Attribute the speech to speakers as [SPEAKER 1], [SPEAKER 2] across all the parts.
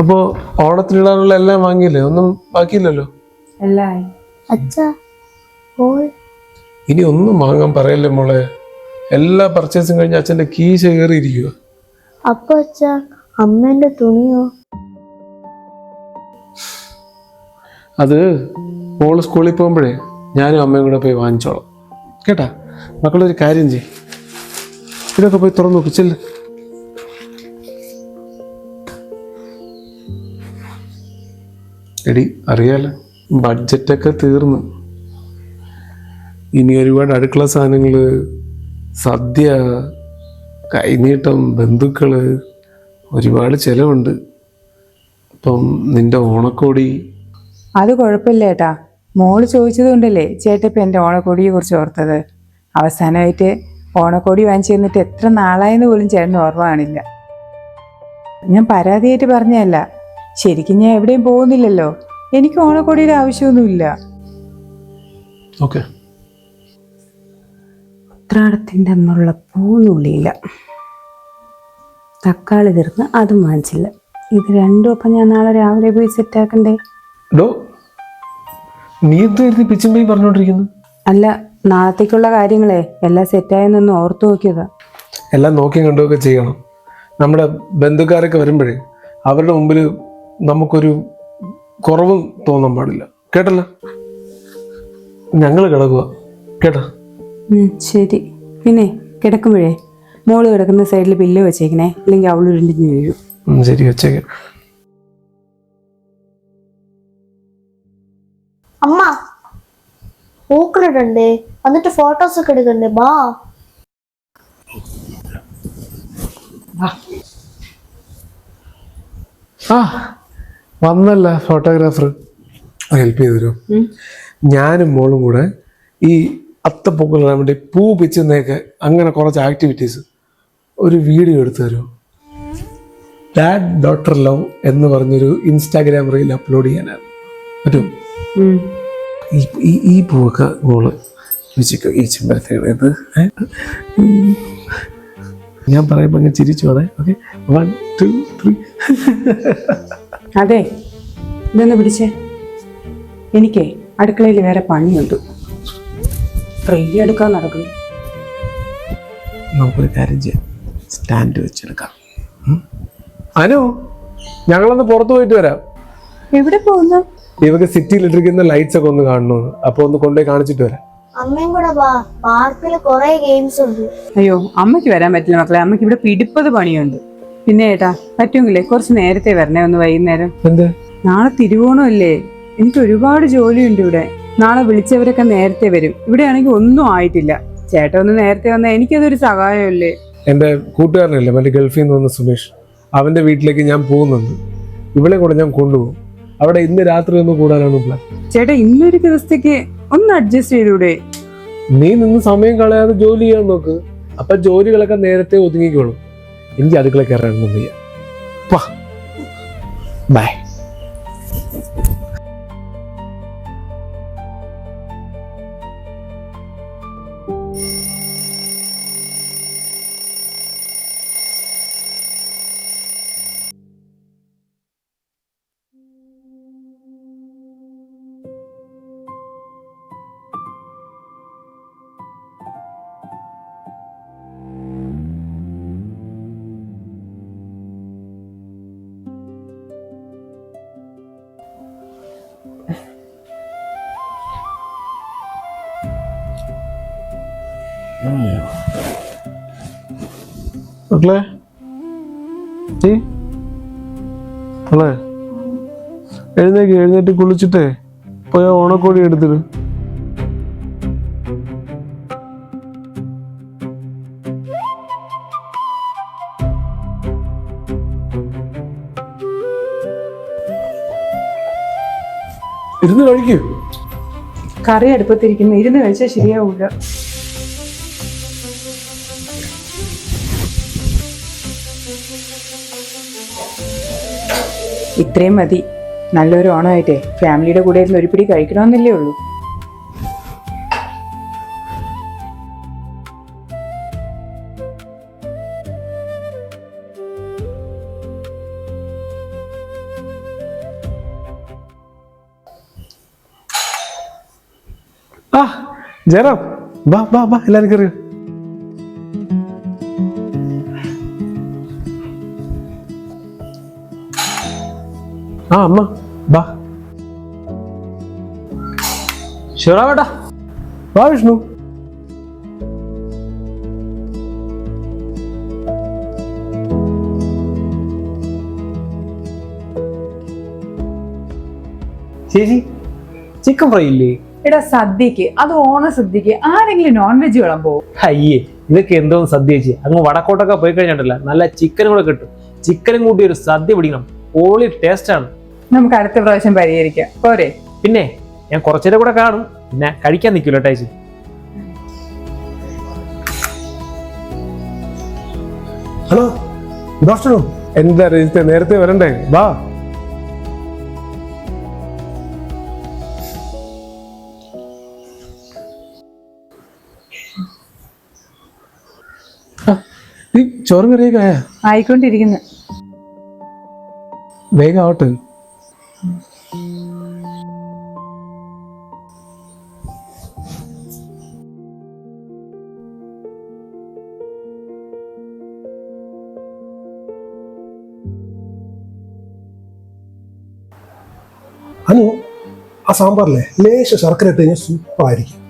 [SPEAKER 1] അപ്പോ ഓണത്തിനിടാനുള്ള എല്ലാം വാങ്ങിയില്ലേ? ഒന്നും ബാക്കിയില്ലല്ലോ. ഇനി ഒന്നും വാങ്ങാൻ പറയല്ലേ മോളെ. എല്ലാ പർച്ചേസും കഴിഞ്ഞ് അച്ഛന്റെ കീശ കയറിയിരിക്കുക.
[SPEAKER 2] അപ്പൊ അച്ഛാ അമ്മേന്റെ തുണിയോ?
[SPEAKER 1] അത് മോള് സ്കൂളിൽ പോകുമ്പോഴേ ഞാനും അമ്മയും കൂടെ പോയി വാങ്ങിച്ചോളാം കേട്ടാ. മക്കളൊരു കാര്യം ചെയ്യും, ഇതൊക്കെ പോയി തുറന്നു നോക്കി ചെല്ല്. എടി അറിയാലോ, ബഡ്ജറ്റൊക്കെ തീർന്നു. ഇനി ഒരുപാട് അടുക്കള സാധനങ്ങള്, സദ്യ, കൈനീട്ടം, ബന്ധുക്കള്, ഒരുപാട് ചെലവുണ്ട്. അപ്പം നിന്റെ ഓണക്കോടി.
[SPEAKER 3] അത് കുഴപ്പമില്ല ഏട്ടാ, മോള് ചോദിച്ചത് കൊണ്ടല്ലേ ചേട്ടപ്പം എൻ്റെ ഓണക്കോടിയെ കുറിച്ച് ഓർത്തത്. അവസാനമായിട്ട് ഓണക്കോടി വാങ്ങിച്ചു തന്നിട്ട് എത്ര നാളായെന്ന് പോലും ചേട്ടന് ഓർമ്മ കാണില്ല. ഞാൻ പരാതിയായിട്ട് പറഞ്ഞതല്ല, ശരിക്കും ഞാൻ എവിടെയും പോകുന്നില്ലല്ലോ, എനിക്ക് ഓണക്കോടിയുടെ ആവശ്യമൊന്നുമില്ല.
[SPEAKER 1] ഓക്കെ.
[SPEAKER 4] ഉത്രാടത്തിൻ്റെ അന്നുള്ള പൂന്നുള്ളിയില്ല, തക്കാളി തീർന്ന് അതും വാങ്ങിച്ചില്ല. ഇത് രണ്ടും അപ്പം ഞാൻ നാളെ രാവിലെ പോയി സെറ്റാക്കണ്ടേ?
[SPEAKER 1] ഡോ, നീ എന്ത് പിച്ചും പോയി പറഞ്ഞോണ്ടിരിക്കുന്നു?
[SPEAKER 4] അല്ല, നാളത്തേക്കുള്ള കാര്യങ്ങളെ എല്ലാം സെറ്റായെന്നൊന്ന് ഓർത്തു നോക്കിയതാ.
[SPEAKER 1] എല്ലാം നോക്കിയും കണ്ടുമൊക്കെ ചെയ്യണം. നമ്മുടെ ബന്ധുക്കാരൊക്കെ വരുമ്പോഴേ അവരുടെ മുമ്പിൽ നമുക്കൊരു കുറവും തോന്നാൻ പാടില്ല, കേട്ടല്ലോ. ഞങ്ങൾ കിടക്കുക കേട്ടോ.
[SPEAKER 4] ശരി. പിന്നെ കിടക്കുമ്പോഴേ മോള് കിടക്കുന്ന സൈഡിൽ പില്ല് വെച്ചേക്കണേ, അല്ലെങ്കിൽ അവൾ ഉരുണ്ടിഞ്ഞ് വീഴും.
[SPEAKER 1] ശരി, വെച്ചേക്കാം.
[SPEAKER 2] അമ്മ പൂക്കളിടണ്ടേ, എന്നിട്ട് ഫോട്ടോസ് ഒക്കെ എടുക്കണ്ടേ? ബാ.
[SPEAKER 1] ആ വന്നല്ല ഫോട്ടോഗ്രാഫർ, ഹെൽപ്പ് ചെയ്തു തരുമോ? ഞാനും മോളും കൂടെ ഈ അത്തപ്പൂക്കളിടാൻ വേണ്ടി പൂ പിച്ചുന്നതൊക്കെ അങ്ങനെ കുറച്ച് ആക്ടിവിറ്റീസ് ഒരു വീഡിയോ എടുത്തു തരുമോ? ഡാഡ് ഡോട്ടർ ലവ് എന്ന് പറഞ്ഞൊരു ഇൻസ്റ്റാഗ്രാം റീൽ അപ്ലോഡ് ചെയ്യാനാണ്. പറ്റും? ഈ പൂവൊക്കെ മോള് വെച്ചിക്കോ, ഈ ചെമ്പരത്തിയുടെ ഇത്. ഞാൻ പറയുമ്പോൾ അങ്ങനെ ചിരിച്ചു വേണേ. ഓക്കെ, 1 2 3.
[SPEAKER 4] അതെ, ഇതൊന്ന് പിടിച്ചേ. എനിക്കേ അടുക്കളയിൽ വേറെ പണിയുണ്ട്, ഫ്രീ എടുക്കാൻ നടക്കുന്നു.
[SPEAKER 1] നമുക്കൊരു കാര്യം ചെയ്യാം, സ്റ്റാൻഡ് വെച്ചെടുക്കാം. അനു, ഞങ്ങളൊന്ന് പുറത്തു പോയിട്ട് വരാം.
[SPEAKER 4] എവിടെ പോകുന്നു?
[SPEAKER 1] ഇവക്ക് സിറ്റിയിൽ ഇട്ടിരിക്കുന്ന ലൈറ്റ്സ് ഒക്കെ ഒന്ന് കാണണമെന്ന്, അപ്പൊ ഒന്ന് കൊണ്ടുപോയി കാണിച്ചിട്ട് വരാം.
[SPEAKER 2] അമ്മയും കൂടെ വാ, പാർക്കിൽ കുറെ ഗെയിംസ് ഉണ്ട്.
[SPEAKER 4] അയ്യോ, അമ്മയ്ക്ക് വരാൻ പറ്റില്ല മക്കളെ, അമ്മയ്ക്ക് ഇവിടെ പിടിപ്പത് പണിയുണ്ട്. പിന്നെ ഏട്ടാ പറ്റുമെങ്കിലേ കുറച്ച് നേരത്തെ വരണേ, ഒന്ന് വൈകുന്നേരം.
[SPEAKER 1] എന്ത്?
[SPEAKER 4] നാളെ തിരുവോണമല്ലേ, എനിക്ക് ഒരുപാട് ജോലിയുണ്ട് ഇവിടെ. നാളെ വിളിച്ചവരൊക്കെ നേരത്തെ വരും, ഇവിടെ ആണെങ്കിൽ ഒന്നും ആയിട്ടില്ല. ചേട്ടൻ ഒന്ന് നേരത്തെ വന്നാൽ എനിക്കതൊരു സഹായമല്ലേ.
[SPEAKER 1] എന്റെ കൂട്ടുകാരനല്ലേ മറ്റേ ഗൾഫിൽ നിന്ന് വന്ന സുമേഷ്, അവന്റെ വീട്ടിലേക്ക് ഞാൻ പോകുന്നുണ്ട്. ഇവിടെ കൂടെ ഞാൻ കൊണ്ടുപോകും. അവിടെ ഇന്ന് രാത്രി ഒന്ന് കൂടാനാണ് പ്ലാൻ.
[SPEAKER 4] ചേട്ടാ ഇന്നൊരു ദിവസത്തേക്ക് ഒന്ന് അഡ്ജസ്റ്റ് ചെയ്തൂടെ?
[SPEAKER 1] നീ നിന്ന് സമയം കളയാതെ ജോലി ചെയ്യാൻ നോക്ക്, അപ്പൊ ജോലികളൊക്കെ നേരത്തെ ഒതുങ്ങിക്കോളും. എനിക്ക് അടുക്കള കയറാനൊന്നും വയ്യ. ബൈ. മക്കളെ, എഴുന്നേറ്റ് കുളിച്ചിട്ടേ പോയ ഓണക്കോടി എടുത്തിട്ട്. ഇരുന്ന് കഴിക്കൂ.
[SPEAKER 4] കറി അടുപ്പത്തിരിക്കുന്നു, ഇരുന്ന് കഴിച്ചാൽ ശരിയാവൂല. ഇത്രയും മതി. നല്ലൊരു ഓണമായിട്ടേ ഫാമിലിയുടെ കൂടെ ഇരുന്ന് ഒരു പിടി കഴിക്കണമെന്നല്ലേ ഉള്ളൂ.
[SPEAKER 1] ആ ജയറാം, വാ വാ വാ, എല്ലാരും കയറി. ആ അമ്മ വാ.
[SPEAKER 5] ഷുറാവേട്ടാ,
[SPEAKER 1] വാ വിഷ്ണു.
[SPEAKER 5] ചേച്ചി ചിക്കൻ ഫ്രൈ ഇല്ലേ?
[SPEAKER 3] എടാ സദ്യക്ക്, അത് ഓണ സദ്യക്ക് ആരെങ്കിലും നോൺ വെജ് വിളമ്പോ?
[SPEAKER 5] അയ്യേ, ഇതൊക്കെ എന്തോ സദ്യ ചേച്ചി. അങ്ങ് വടക്കോട്ടൊക്കെ പോയി കഴിഞ്ഞിട്ടില്ല, നല്ല ചിക്കനും കൂടെ കിട്ടും. ചിക്കനും കൂട്ടി ഒരു സദ്യ പിടിക്കണം, പൊളി ടേസ്റ്റ് ആണ്.
[SPEAKER 3] നമുക്ക് അടുത്ത പ്രാവശ്യം പരിഹരിക്കാം, പോരെ?
[SPEAKER 5] പിന്നെ ഞാൻ കുറച്ചേരം കൂടെ കാണും, പിന്നെ കഴിക്കാൻ നിൽക്കില്ല ചേച്ചി.
[SPEAKER 1] Hello, good afternoon. എന്താ രജിത്തെ, നേരത്തെ വരണ്ടേ? വാ. നീ ചോറും കറിയൊക്കെ ആയാ?
[SPEAKER 3] ആയിക്കൊണ്ടിരിക്കുന്നു.
[SPEAKER 1] വേഗം ആവട്ടെ.
[SPEAKER 6] അനു, ആ സാമ്പാറിലെ ലേശ ശർക്കര ഇട്ട് കഴിഞ്ഞാൽ സൂപ്പറായിരിക്കും.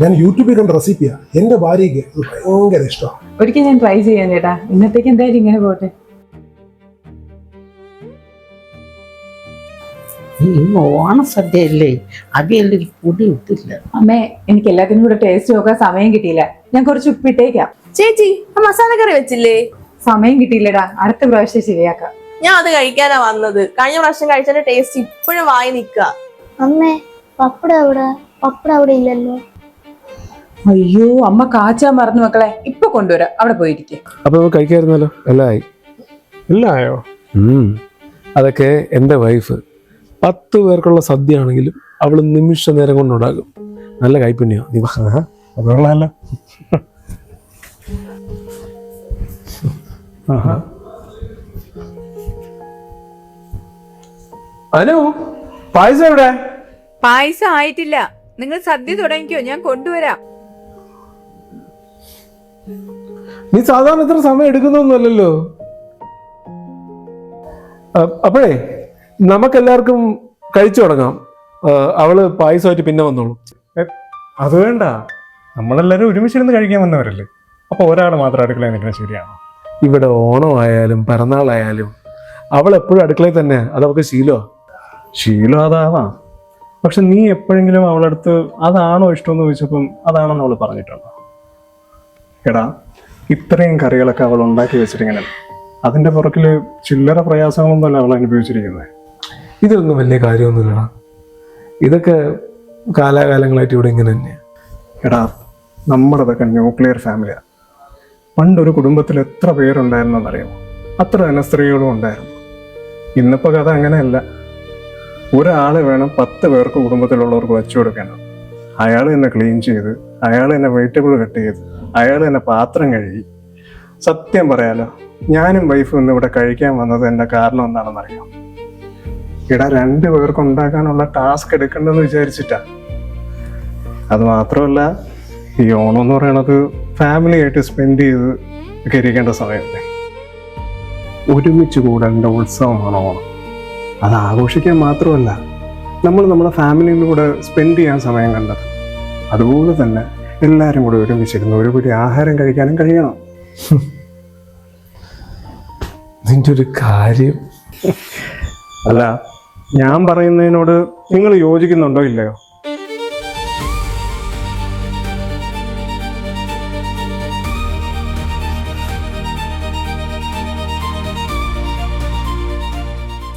[SPEAKER 6] ഞാൻ യൂട്യൂബിൽ കണ്ട റെസിപ്പിയാ. എൻ്റെ ഭാര്യയ്ക്ക് അത് ഭയങ്കര ഇഷ്ടമാണ്.
[SPEAKER 3] ഒരിക്കൽ ഞാൻ ട്രൈ ചെയ്യാൻ ചേട്ടാ. ഇന്നത്തേക്ക് എന്തായാലും ഇങ്ങനെ പോട്ടെ.
[SPEAKER 7] ഓണസദ്യയല്ലേ, അവിയല്ലൊരു പൊടി ഇട്ടില്ല.
[SPEAKER 3] അമ്മേ, എനിക്ക് എല്ലാത്തിനും കൂടെ ടേസ്റ്റ് നോക്കാൻ സമയം കിട്ടിയില്ല. ഞാൻ കുറച്ച് ഉപ്പിട്ടേക്കാം.
[SPEAKER 8] ചേച്ചി, ആ മസാല കറി വെച്ചില്ലേ?
[SPEAKER 3] സമയം കിട്ടിയില്ലടാ, അടുത്ത പ്രാവശ്യം ശരിയാക്കാം.
[SPEAKER 8] ഞാൻ അത് കഴിക്കാനാ വന്നത്. കഴിഞ്ഞ പ്രാവശ്യം കഴിച്ചതിന്റെ ടേസ്റ്റ് ഇപ്പോഴും വായി നിക്ക.
[SPEAKER 2] അമ്മേ, പപ്പടം എവിടെ? പപ്പടം അവിടെ ഇല്ലല്ലോ.
[SPEAKER 3] അയ്യോ, അമ്മ കാച്ചാൻ മറന്നു മക്കളെ. ഇപ്പൊ കൊണ്ടുവരാം, അവിടെ പോയിരിക്കെ.
[SPEAKER 1] അപ്പൊ നമുക്ക് കഴിക്കായിരുന്നല്ലോ. എല്ലാം ആയി.
[SPEAKER 6] എല്ലാം ആയോ?
[SPEAKER 1] അതൊക്കെ എൻ്റെ വൈഫ് 10 പേർക്കുള്ള സദ്യ ആണെങ്കിലും അവള് നിമിഷ നേരം കൊണ്ടുണ്ടാകും. നല്ല കൈപ്പുണ്യോ. നീ വാ.
[SPEAKER 6] അതുകൊള്ളാലോ.
[SPEAKER 1] അനു, പായസം എവിടെ?
[SPEAKER 9] പായസം ആയിട്ടില്ല. നിങ്ങൾ സദ്യ തുടങ്ങിക്കോ, ഞാൻ കൊണ്ടുവരാം.
[SPEAKER 1] നീ സാധാരണ ഇത്ര സമയം എടുക്കുന്നൊന്നുമല്ലല്ലോ. അപ്പോഴേ നമുക്കെല്ലാവർക്കും കഴിച്ചു തുടങ്ങാം. അവള് പായസമായിട്ട് പിന്നെ വന്നോളൂ.
[SPEAKER 10] അത് വേണ്ട, നമ്മളെല്ലാരും ഒരുമിച്ചിരുന്ന് കഴിക്കാൻ വന്നവരല്ലേ. അപ്പൊ ഒരാൾ മാത്രം അടുക്കളയിൽ നിൽക്കുന്നത് ശരിയാണോ?
[SPEAKER 1] ഇവിടെ ഓണമായാലും പിറന്നാളായാലും അവൾ എപ്പോഴും അടുക്കളയിൽ തന്നെ. അതവൾക്ക് ശീലമാണ്.
[SPEAKER 10] ശീലം അതാവാം, പക്ഷെ നീ എപ്പോഴെങ്കിലും അവളടുത്ത് അതാണോ ഇഷ്ടമെന്ന് ചോദിച്ചപ്പം അതാണെന്ന് അവൾ പറഞ്ഞിട്ടുണ്ടോ? എടാ, ഇത്രയും കറികളൊക്കെ അവൾ ഉണ്ടാക്കി വെച്ചിട്ടിങ്ങനെ അതിന്റെ പുറകില് ചില്ലറ പ്രയാസങ്ങളൊന്നുമല്ല അവൾ അനുഭവിച്ചിരിക്കുന്നത്.
[SPEAKER 1] ഇതൊന്നും വലിയ കാര്യമൊന്നുമില്ലടാ. ഇതൊക്കെ കാലാകാലങ്ങളായിട്ട് ഇവിടെ ഇങ്ങനെ തന്നെയാണ്.
[SPEAKER 10] എടാ, നമ്മുടെതൊക്കെ ന്യൂക്ലിയർ ഫാമിലിയാണ്. പണ്ടൊരു കുടുംബത്തിൽ എത്ര പേരുണ്ടായിരുന്നെന്നറിയാമോ? അത്ര തന്നെ സ്ത്രീകളും ഉണ്ടായിരുന്നു. ഇന്നിപ്പോ കഥ അങ്ങനെയല്ല. ഒരാള് വേണം 10 പേർക്ക് കുടുംബത്തിലുള്ളവർക്ക് വെച്ചു കൊടുക്കേണ്ടത്. അയാൾ തന്നെ ക്ലീൻ ചെയ്ത്, അയാൾ തന്നെ വെജിറ്റബിൾ കട്ട് ചെയ്ത്, അയാൾ തന്നെ പാത്രം കഴുകി. സത്യം പറയാലോ, ഞാനും വൈഫും ഇന്ന് ഇവിടെ കഴിക്കാൻ വന്നത് എൻ്റെ കാരണം എന്താണെന്നറിയാം. ഇട 2 പേർക്ക് ഉണ്ടാക്കാനുള്ള ടാസ്ക് എടുക്കണ്ടെന്ന് വിചാരിച്ചിട്ടാ. അത് മാത്രമല്ല, ഈ ഓണം എന്ന് പറയണത് ഫാമിലി ആയിട്ട് സ്പെൻഡ് ചെയ്ത് ഒക്കെ ഇരിക്കേണ്ട സമയമല്ലേ. ഒരുമിച്ച് കൂടേണ്ട ഉത്സവമാണ് ഓണം. അത് ആഘോഷിക്കാൻ മാത്രമല്ല, നമ്മൾ നമ്മുടെ ഫാമിലിയുടെ കൂടെ സ്പെൻഡ് ചെയ്യാൻ സമയം കണ്ടത്. അതുപോലെ തന്നെ എല്ലാവരും കൂടെ ഒരുമിച്ചിരുന്ന് ഒരു പിടി ആഹാരം കഴിക്കാനും കഴിയണം.
[SPEAKER 1] നിന്റെ ഒരു കാര്യം.
[SPEAKER 10] അല്ല, ഞാൻ പറയുന്നതിനോട് നിങ്ങൾ യോജിക്കുന്നുണ്ടോ ഇല്ലയോ?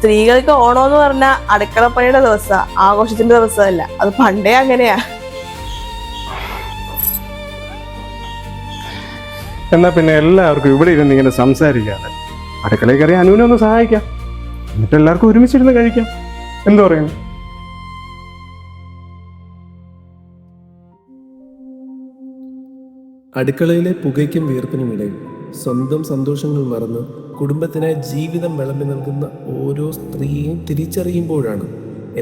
[SPEAKER 8] സ്ത്രീകൾക്ക് ഓണം എന്ന് പറഞ്ഞാൽ അടുക്കളപ്പണിയുടെ ദിവസമാണ്, ആഘോഷത്തിന്റെ ദിവസമല്ല. അത് പണ്ടേ അങ്ങനെയാ.
[SPEAKER 10] എന്നാ പിന്നെ എല്ലാവർക്കും ഇവിടെ ഇരുന്ന് ഇങ്ങനെ സംസാരിക്കാതെ അടുക്കളയിൽ കയറി അനുവിനെ ഒന്ന് സഹായിക്കാം. എന്നിട്ട് എല്ലാവർക്കും ഒരുമിച്ചിരുന്ന് കഴിക്കാം. എന്തു പറയുന്നു?
[SPEAKER 11] അടുക്കളയിലെ പുകയ്ക്കും വീർപ്പിനുമിടയിൽ സ്വന്തം സന്തോഷങ്ങൾ മറന്ന് കുടുംബത്തിനായി ജീവിതം വിളമ്പി നൽകുന്ന ഓരോ സ്ത്രീയെയും തിരിച്ചറിയുമ്പോഴാണ്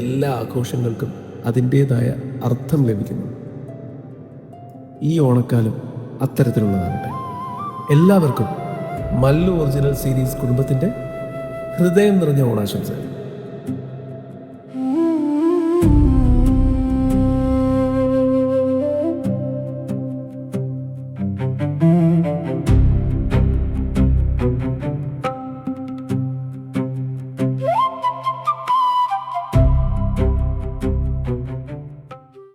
[SPEAKER 11] എല്ലാ ആഘോഷങ്ങൾക്കും അതിൻ്റെതായ അർത്ഥം ലഭിക്കുന്നത്. ഈ ഓണക്കാലം അത്തരത്തിലുള്ളതാകട്ടെ. എല്ലാവർക്കും മല്ലു ഒറിജിനൽ സീരീസ് കുടുംബത്തിൻ്റെ ഹൃദയം നിറഞ്ഞ ഓണാശംസകൾ.